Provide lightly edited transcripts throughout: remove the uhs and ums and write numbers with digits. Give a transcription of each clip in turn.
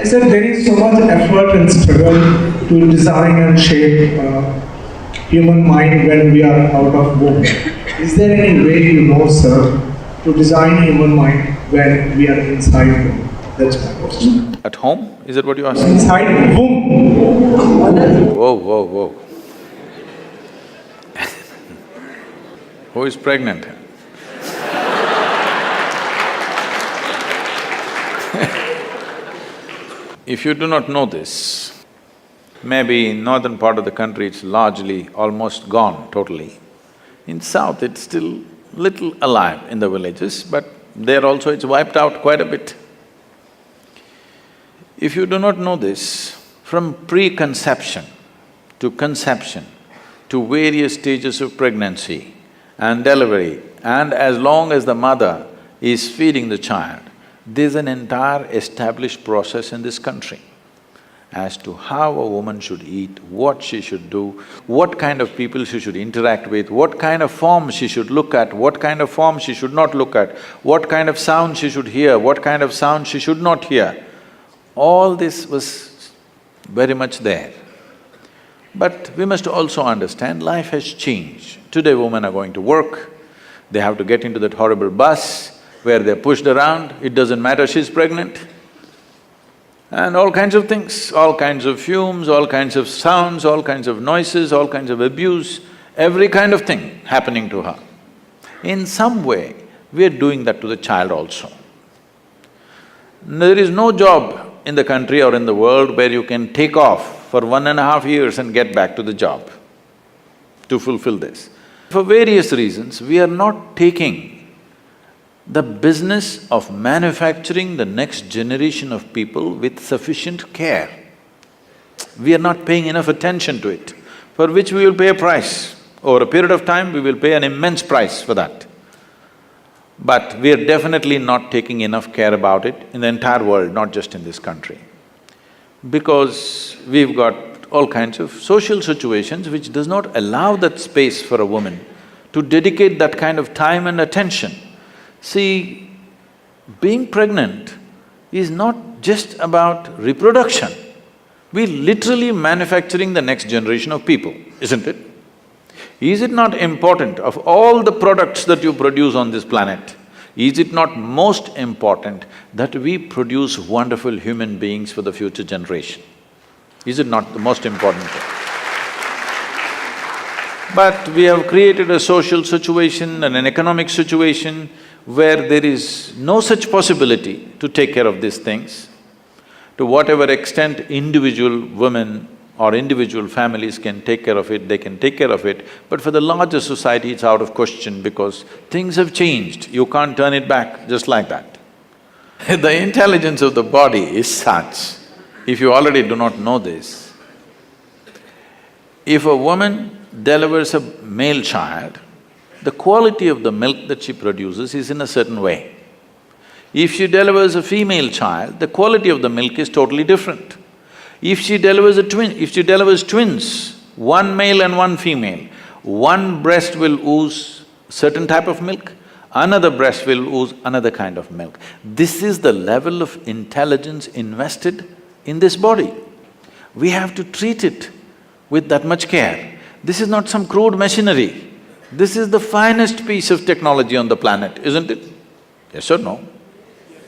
I said there is so much effort and struggle to design and shape human mind when we are out of womb. Is there any way you know, sir, to design human mind when we are inside womb? That's my question. At home? Is that what you asked? Inside womb. Whoa, whoa, whoa. Who is pregnant? If you do not know this, maybe in northern part of the country it's largely almost gone totally. In south it's still little alive in the villages, but there also it's wiped out quite a bit. If you do not know this, from preconception to conception to various stages of pregnancy and delivery, and as long as the mother is feeding the child, there's an entire established process in this country as to how a woman should eat, what she should do, what kind of people she should interact with, what kind of form she should look at, what kind of form she should not look at, what kind of sound she should hear, what kind of sound she should not hear. All this was very much there. But we must also understand life has changed. Today women are going to work, they have to get into that horrible bus where they're pushed around, it doesn't matter she's pregnant. And all kinds of things, all kinds of fumes, all kinds of sounds, all kinds of noises, all kinds of abuse, every kind of thing happening to her. In some way, we are doing that to the child also. There is no job in the country or in the world where you can take off for 1.5 years and get back to the job to fulfill this. For various reasons, we are not taking the business of manufacturing the next generation of people with sufficient care. We are not paying enough attention to it, for which we will pay a price. Over a period of time, we will pay an immense price for that. But we are definitely not taking enough care about it in the entire world, not just in this country. Because we've got all kinds of social situations which does not allow that space for a woman to dedicate that kind of time and attention. See, being pregnant is not just about reproduction. We're literally manufacturing the next generation of people, isn't it? Is it not important, of all the products that you produce on this planet, is it not most important that we produce wonderful human beings for the future generation? Is it not the most important thing? But we have created a social situation and an economic situation where there is no such possibility to take care of these things. To whatever extent individual women or individual families can take care of it, they can take care of it, but for the larger society it's out of question because things have changed, you can't turn it back just like that. The intelligence of the body is such, if you already do not know this, if a woman delivers a male child, the quality of the milk that she produces is in a certain way. If she delivers a female child, the quality of the milk is totally different. If she delivers twins, one male and one female, one breast will ooze certain type of milk, another breast will ooze another kind of milk. This is the level of intelligence invested in this body. We have to treat it with that much care. This is not some crude machinery. This is the finest piece of technology on the planet, isn't it? Yes or no?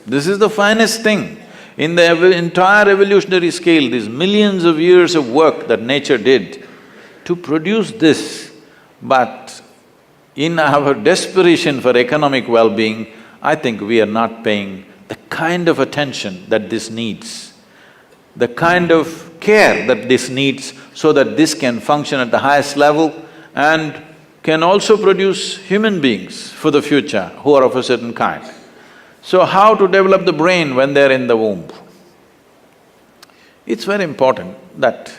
This is the finest thing. In the entire evolutionary scale, these millions of years of work that nature did to produce this, but in our desperation for economic well-being, I think we are not paying the kind of attention that this needs, the kind of care that this needs so that this can function at the highest level and can also produce human beings for the future who are of a certain kind. So how to develop the brain when they're in the womb? It's very important that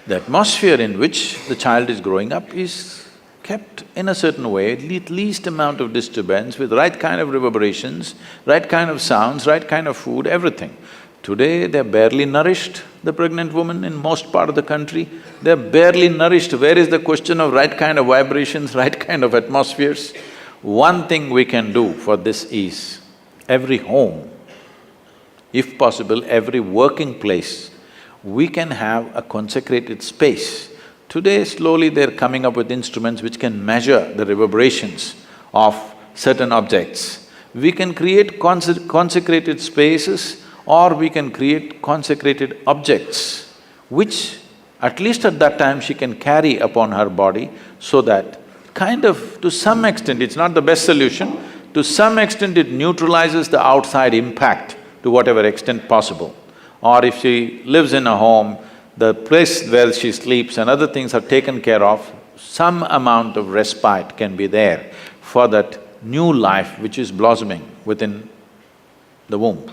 the atmosphere in which the child is growing up is kept in a certain way, least amount of disturbance, with right kind of reverberations, right kind of sounds, right kind of food, everything. Today, they're barely nourished, the pregnant woman in most part of the country, they're barely nourished. Where is the question of right kind of vibrations, right kind of atmospheres? One thing we can do for this is, every home if possible, every working place, we can have a consecrated space. Today, slowly they're coming up with instruments which can measure the reverberations of certain objects. We can create consecrated spaces, or we can create consecrated objects, which at least at that time she can carry upon her body, so that kind of, to some extent, it's not the best solution, to some extent it neutralizes the outside impact to whatever extent possible. Or if she lives in a home, the place where she sleeps and other things are taken care of, some amount of respite can be there for that new life which is blossoming within the womb.